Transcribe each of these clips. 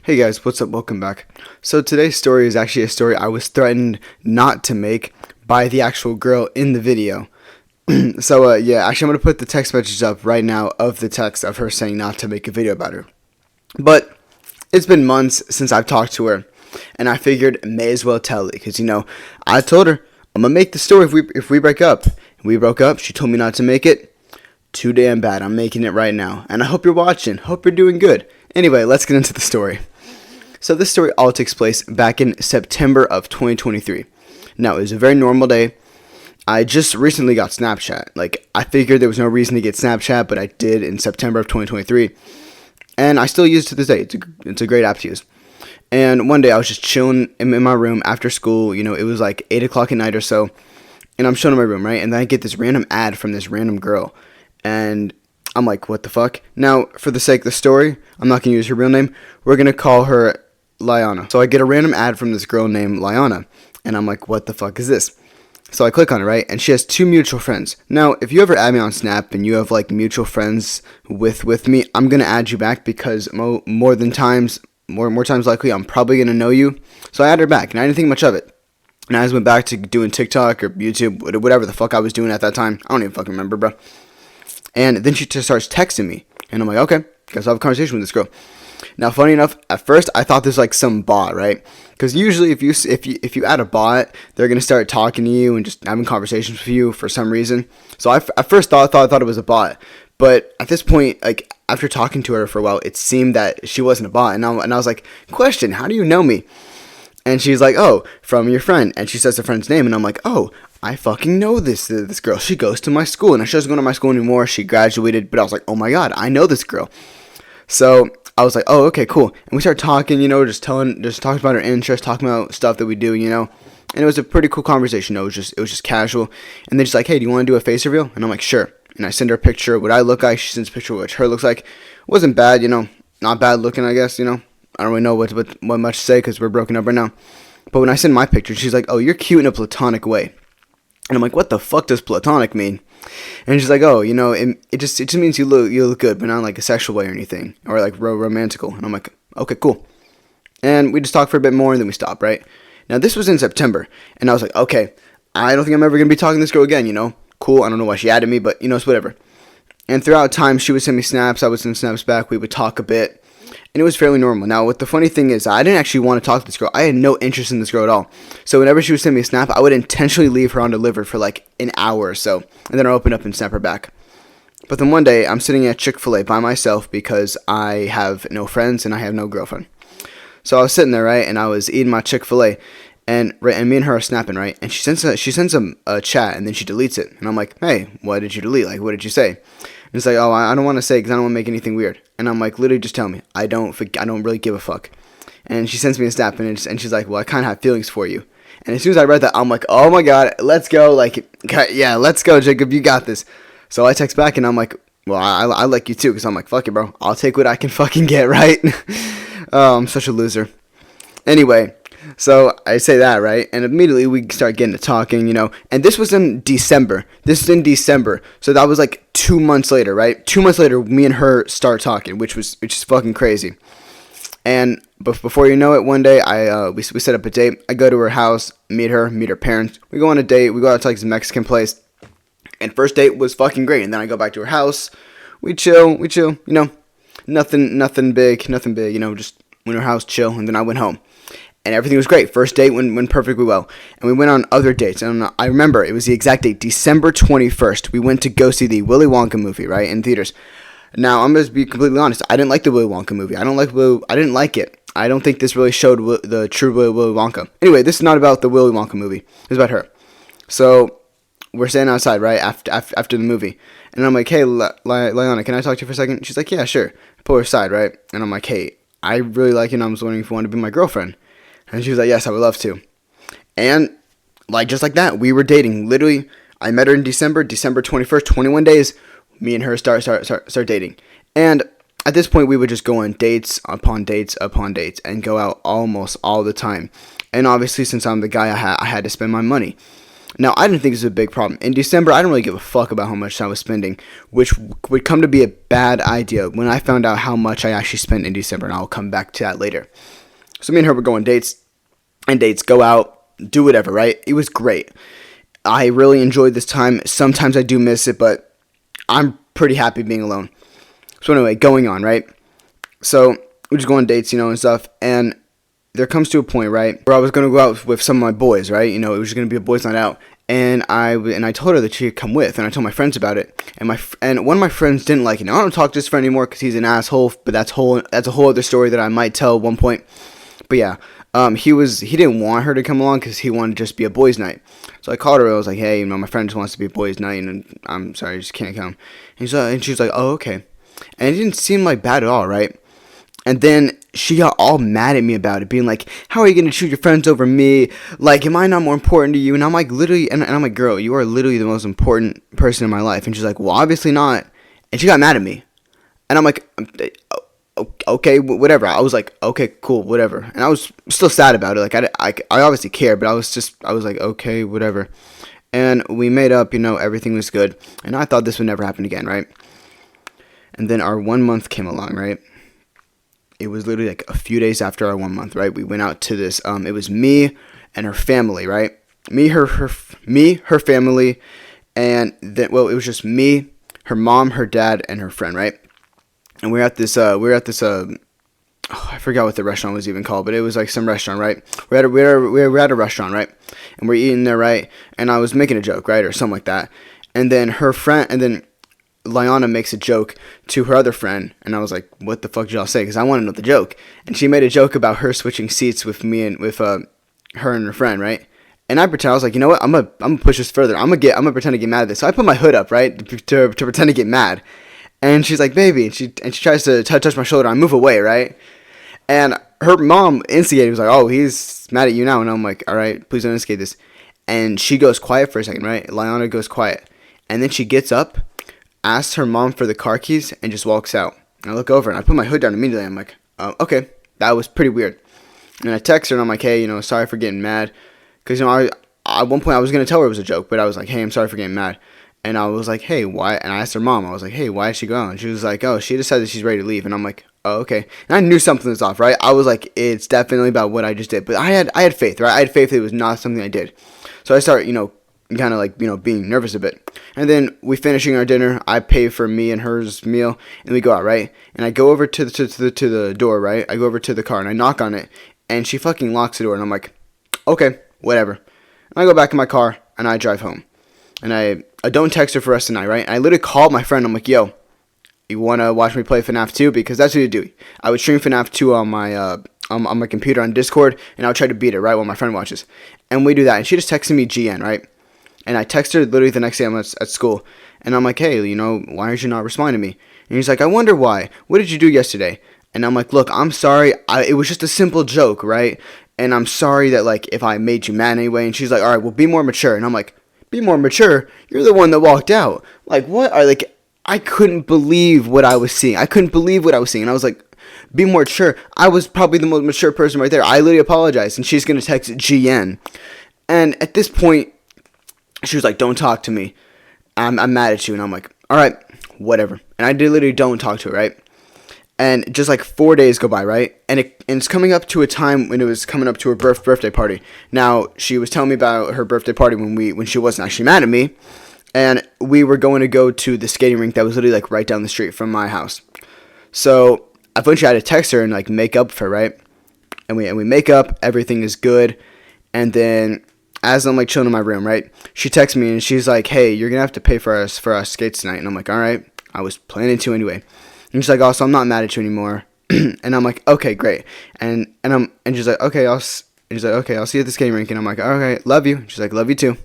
Hey guys, what's up? Welcome back. So today's story is actually a story I was threatened not to make by the actual girl in the video. Yeah, actually I'm going to put the text message up right now of the text of her saying not to make a video about her. But it's been months since I've talked to her, and I figured may as well tell it because, I told her I'm going to make the story if we break up. We broke up, she told me not to make it. Too damn bad. I'm making it right now. And I hope you're watching. Hope you're doing good. Anyway, let's get into the story. So this story all takes place back in September of 2023. Now, it was a very normal day. I just recently got Snapchat. I figured there was no reason to get Snapchat, but I did in September of 2023. And I still use it to this day. It's a great app to use. And one day I was just chilling in my room after school. It was like 8 o'clock at night or so. And I'm chilling in my room, right? And then I get this random ad from this random girl. And I'm like, what the fuck? Now, for the sake of the story, I'm not going to use her real name. We're going to call her Liana. So I get a random ad from this girl named Liana. And I'm like, what the fuck is this? So I click on it, right? And she has two mutual friends. Now, if you ever add me on Snap and you have mutual friends with me, I'm going to add you back because more times likely I'm probably going to know you. So I add her back and I didn't think much of it. And I just went back to doing TikTok or YouTube, whatever the fuck I was doing at that time. I don't even fucking remember, bro. And then she just starts texting me. And I'm like, okay, guess I'll have a conversation with this girl. Now, funny enough, at first I thought this was some bot, right? Because usually if you add a bot, they're gonna start talking to you and just having conversations with you for some reason. So I at first thought it was a bot, but at this point, after talking to her for a while, it seemed that she wasn't a bot, and I was like, question, how do you know me? And she's like, oh, from your friend, and she says the friend's name, and I'm like, oh, I fucking know this girl. She goes to my school, and she doesn't go to my school anymore. She graduated, but I was like, oh my god, I know this girl. So I was like, oh, okay, cool. And we started talking, just talking about our interests, talking about stuff that we do, and it was a pretty cool conversation. It was just casual. And they're just like, hey, do you want to do a face reveal? And I'm like, sure. And I send her a picture of what I look like. She sends a picture of what her looks like. It wasn't bad, not bad looking, I guess, I don't really know what much to say because we're broken up right now. But when I send my picture, she's like, oh, you're cute in a platonic way. And I'm like, what the fuck does platonic mean? And she's like, oh, it just means you look good, but not like a sexual way or anything, or romantical. And I'm like, okay, cool. And we just talked for a bit more, and then we stopped, right? Now, this was in September, and I was like, okay, I don't think I'm ever going to be talking to this girl again, Cool, I don't know why she added me, but, it's whatever. And throughout time, she would send me snaps, I would send snaps back, we would talk a bit. And it was fairly normal. Now, what the funny thing is, I didn't actually want to talk to this girl. I had no interest in this girl at all. So whenever she would send me a snap, I would intentionally leave her undelivered for an hour or so. And then I'd open up and snap her back. But then one day, I'm sitting at Chick-fil-A by myself because I have no friends and I have no girlfriend. So I was sitting there, right, and I was eating my Chick-fil-A. And me and her are snapping, right? And she sends a chat, and then she deletes it. And I'm like, hey, why did you delete? What did you say? And it's like, oh, I don't want to say because I don't want to make anything weird. And I'm like, literally, just tell me. I don't really give a fuck. And she sends me a snap, and she's like, well, I kind of have feelings for you. And as soon as I read that, I'm like, oh my god, let's go. Yeah, let's go, Jacob. You got this. So I text back, and I'm like, well, I like you too, because I'm like, fuck it, bro. I'll take what I can fucking get, right? I'm such a loser. Anyway. So I say that, right? And immediately we start getting to talking, And this was in December. So that was 2 months later, right? 2 months later, me and her start talking, which is fucking crazy. And before you know it, one day we set up a date. I go to her house, meet her parents. We go on a date. We go out to this Mexican place. And first date was fucking great. And then I go back to her house. We chill, nothing big, just went to her house, chill, and then I went home. And everything was great. First date went perfectly well. And we went on other dates. And I remember, it was the exact date, December 21st. We went to go see the Willy Wonka movie, right, in theaters. Now, I'm going to be completely honest. I didn't like the Willy Wonka movie. I didn't like it. I don't think this really showed the true Willy Wonka. Anyway, this is not about the Willy Wonka movie. It's about her. So, we're standing outside, right, after the movie. And I'm like, hey, Liana, can I talk to you for a second? She's like, yeah, sure. I pull her aside, right? And I'm like, hey, I really like you, and I was wondering if you want to be my girlfriend. And she was like, yes, I would love to. And, just like that, we were dating. Literally, I met her in December 21st, 21 days, me and her start dating. And at this point, we would just go on dates upon dates upon dates and go out almost all the time. And obviously, since I'm the guy, I had to spend my money. Now, I didn't think this was a big problem. In December, I didn't really give a fuck about how much I was spending, which would come to be a bad idea when I found out how much I actually spent in December, and I'll come back to that later. So me and her were going dates, go out, do whatever, right? It was great. I really enjoyed this time. Sometimes I do miss it, but I'm pretty happy being alone. So anyway, going on, right? So we just go on dates, and stuff, and there comes to a point, right, where I was going to go out with some of my boys, right? It was going to be a boys' night out, and I told her that she could come with, and I told my friends about it, and one of my friends didn't like it. Now, I don't talk to this friend anymore because he's an asshole, but that's a whole other story that I might tell at one point. But yeah, he didn't want her to come along because he wanted to just be a boys' night. So I called her. I was like, hey, my friend just wants to be a boys' night, and I'm sorry, I just can't come. And she was like, oh, okay. And it didn't seem like bad at all, right? And then she got all mad at me about it, being like, how are you going to choose your friends over me? Like, am I not more important to you? And I'm like, literally, and I'm like, girl, you are literally the most important person in my life. And she's like, well, obviously not. And she got mad at me. And I'm like, okay, whatever. I was like, okay, cool, whatever. And I was still sad about it. Like, I obviously care, but I was like, okay, whatever. And we made up, everything was good. And I thought this would never happen again, right? And then our 1 month came along, right? It was literally like a few days after our 1 month, right? We went out to this, it was me and her family, right? Her family, and then, well, it was just me, her mom, her dad, and her friend, right? And we were at this, I forgot what the restaurant was even called, but it was like some restaurant, right? We're at a restaurant, right? And we're eating there, right? And I was making a joke, right? Or something like that. And then Liana makes a joke to her other friend, and I was like, what the fuck did y'all say? Because I want to know the joke. And she made a joke about her switching seats with me and with her and her friend, right? And I was like, you know what? I'm gonna push this further. I'm gonna pretend to get mad at this. So I put my hood up, right, to pretend to get mad. And she's like, baby, and she tries to touch my shoulder. I move away, right? And her mom instigated, was like, oh, he's mad at you now. And I'm like, all right, please don't instigate this. And she goes quiet for a second, right? Liana goes quiet. And then she gets up, asks her mom for the car keys, and just walks out. And I look over, and I put my hood down immediately. I'm like, okay, that was pretty weird. And I text her, and I'm like, hey, sorry for getting mad. Because, at one point, I was going to tell her it was a joke, but I was like, hey, I'm sorry for getting mad. And I was like, hey, why? And I asked her mom, I was like, hey, why did she go out? And she was like, oh, she decided she's ready to leave. And I'm like, oh, okay. And I knew something was off, right? I was like, it's definitely about what I just did. But I had faith, right? I had faith that it was not something I did. So I started, kind of like, being nervous a bit. And then we finishing our dinner, I pay for me and hers meal, and we go out, right? And I go over to the door, right? I go over to the car, and I knock on it, and she fucking locks the door, and I'm like, okay, whatever. And I go back in my car, and I drive home. And I don't text her for the rest of the night, right? And I literally called my friend, I'm like, yo, you want to watch me play FNAF 2? Because that's what you do. I would stream FNAF 2 on my computer on Discord, and I would try to beat it, right, while my friend watches. And we do that, and she just texted me GN, right? And I text her literally the next day I'm at school. And I'm like, hey, why aren't you not responding to me? And he's like, I wonder why. What did you do yesterday? And I'm like, look, I'm sorry. It was just a simple joke, right? And I'm sorry that, like, if I made you mad anyway. And she's like, all right, well, be more mature. And I'm like, be more mature? You're the one that walked out. Like, what? I couldn't believe what I was seeing. And I was like, be more mature. I was probably the most mature person right there. I literally apologized. And she's going to text GN. And at this point, she was like, don't talk to me. I'm mad at you. And I'm like, all right, whatever. And I literally don't talk to her, right? And just like 4 days go by, right? And it's coming up to a time when it was coming up to her birthday party. Now, she was telling me about her birthday party when she wasn't actually mad at me. And we were going to go to the skating rink that was literally like right down the street from my house. So eventually I had to text her and like make up for her, right? And we make up, everything is good. And then as I'm like chilling in my room, right, she texts me and she's like, hey, you're gonna have to pay for our skates tonight. And I'm like, all right, I was planning to anyway. And she's like, oh, so I'm not mad at you anymore. And I'm like, okay, great. And she's like, okay, I'll see you at the skating rink. And I'm like, okay, love you. She's like, love you too.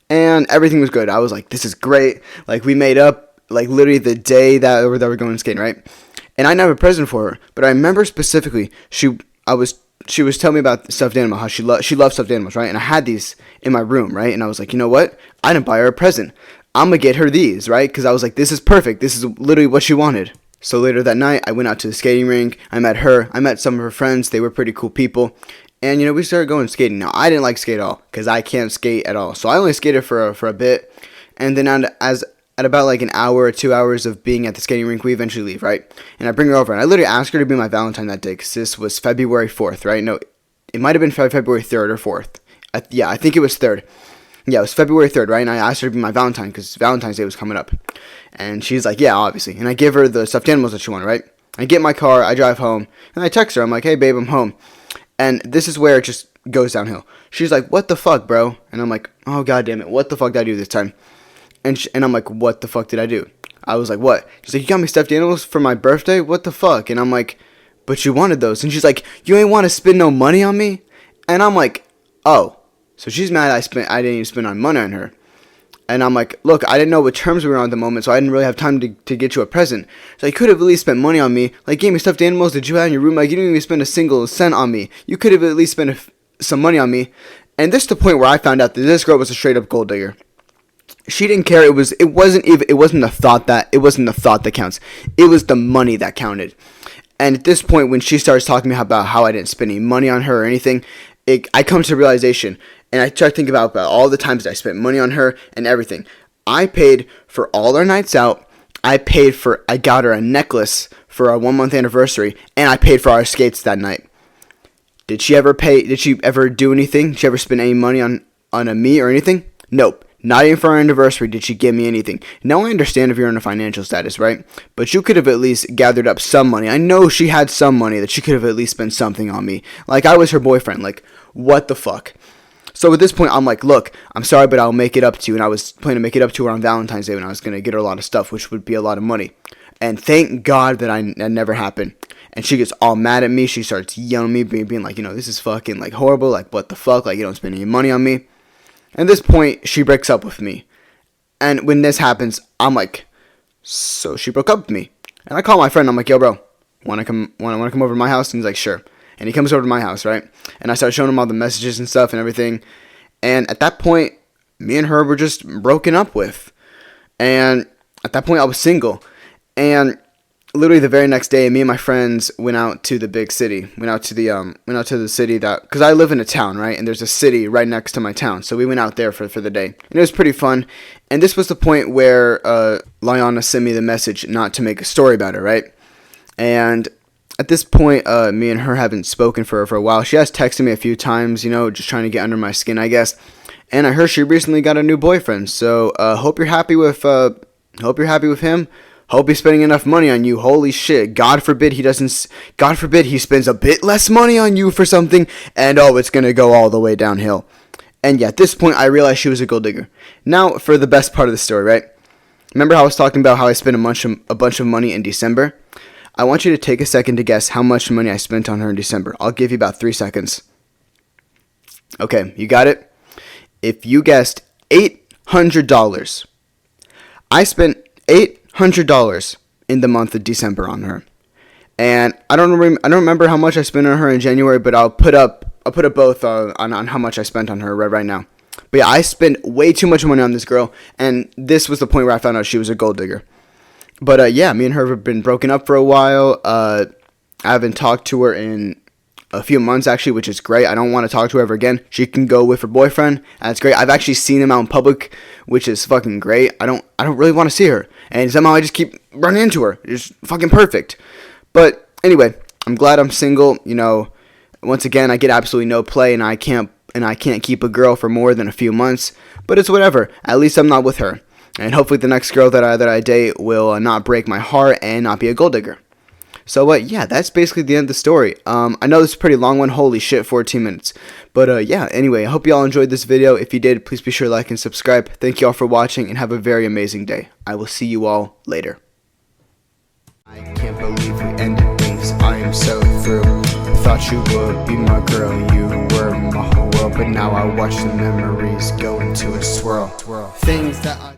And everything was good. I was like, this is great. Like, we made up like literally the day that we're going skating, right? And I didn't have a present for her, but I remember specifically she was telling me about stuffed animal, how she loves stuffed animals, right? And I had these in my room, right? And I was like, you know what? I didn't buy her a present. I'm going to get her these, right? Because I was like, this is perfect. This is literally what she wanted. So later that night, I went out to the skating rink. I met her. I met some of her friends. They were pretty cool people. And, we started going skating. Now, I didn't like skate at all because I can't skate at all. So I only skated for a bit. And then at about like an hour or 2 hours of being at the skating rink, we eventually leave, right? And I bring her over, and I literally asked her to be my Valentine that day because this was February 4th, right? No, it might have been February 3rd or 4th. Yeah, I think it was 3rd. Yeah, it was February 3rd, right? And I asked her to be my Valentine because Valentine's Day was coming up. And she's like, yeah, obviously. And I give her the stuffed animals that she wanted, right? I get in my car, I drive home, and I text her. I'm like, hey, babe, I'm home. And this is where it just goes downhill. She's like, what the fuck, bro? And I'm like, oh, god damn it, what the fuck did I do this time? And I'm like, what the fuck did I do? I was like, what? She's like, you got me stuffed animals for my birthday? What the fuck? And I'm like, but you wanted those. And she's like, you ain't want to spend no money on me? And I'm like, oh. So she's mad I didn't even spend on money on her. And I'm like, look, I didn't know what terms we were on at the moment, so I didn't really have time to get you a present. So you could have at least spent money on me. Like, gave me stuffed animals that you had in your room. Like, you didn't even spend a single cent on me. You could have at least spent some money on me. And this is the point where I found out that this girl was a straight up gold digger. She didn't care. It wasn't the thought that counts. It was the money that counted. And at this point, when she starts talking about how I didn't spend any money on her or anything, I come to the realization, and I try to think about all the times that I spent money on her and everything. I paid for all our nights out. I got her a necklace for our 1 month anniversary, and I paid for our skates that night. Did she ever do anything? Did she ever spend any money on me or anything? Nope. Not even for our anniversary did she give me anything. Now, I understand if you're in a financial status, right? But you could have at least gathered up some money. I know she had some money that she could have at least spent something on me. Like, I was her boyfriend. Like, what the fuck? So at this point, I'm like, look, I'm sorry, but I'll make it up to you. And I was planning to make it up to her on Valentine's Day when I was going to get her a lot of stuff, which would be a lot of money. And thank God that that never happened. And she gets all mad at me. She starts yelling at me, being like, this is fucking, like, horrible. Like, what the fuck? Like, you don't spend any money on me. At this point, she breaks up with me. And when this happens, I'm like, so she broke up with me. And I call my friend. I'm like, yo, bro, wanna come over to my house? And he's like, sure. And he comes over to my house, right? And I start showing him all the messages and stuff and everything. And at that point, me and her were just broken up with. And at that point, I was single. And literally the very next day, me and my friends went out to the big city. Went out to the city because I live in a town, right? And there's a city right next to my town. So we went out there for the day. And it was pretty fun. And this was the point where Liana sent me the message not to make a story about her, right? And at this point, me and her haven't spoken for a while. She has texted me a few times, just trying to get under my skin, I guess. And I heard she recently got a new boyfriend. So hope you're happy with him. Hope he's spending enough money on you. Holy shit. God forbid he spends a bit less money on you for something, and it's gonna go all the way downhill. And yeah, at this point, I realized she was a gold digger. Now, for the best part of the story, right? Remember how I was talking about how I spent a bunch of money in December? I want you to take a second to guess how much money I spent on her in December. I'll give you about 3 seconds. Okay, you got it? If you guessed $800, I spent $800 in the month of December on her. And I don't remember how much I spent on her in January, but I'll put up both on how much I spent on her right now. But yeah, I spent way too much money on this girl, and this was the point where I found out she was a gold digger. But yeah, me and her have been broken up for a while. I haven't talked to her in a few months, actually, which is great. I don't want to talk to her ever again. She can go with her boyfriend. That's great. I've actually seen him out in public, which is fucking great. I don't really want to see her, and somehow I just keep running into her. It's fucking perfect. But anyway, I'm glad I'm single. Once again, I get absolutely no play, and I can't keep a girl for more than a few months. But it's whatever. At least I'm not with her, and hopefully the next girl that I date will not break my heart and not be a gold digger. So, yeah, that's basically the end of the story. I know this is a pretty long one. Holy shit, 14 minutes. But, yeah, anyway, I hope you all enjoyed this video. If you did, please be sure to like and subscribe. Thank you all for watching, and have a very amazing day. I will see you all later. I can't believe we ended things. I am so through. Thought you would be my girl. You were my whole world. But now I watch the memories go into a swirl. Things that I...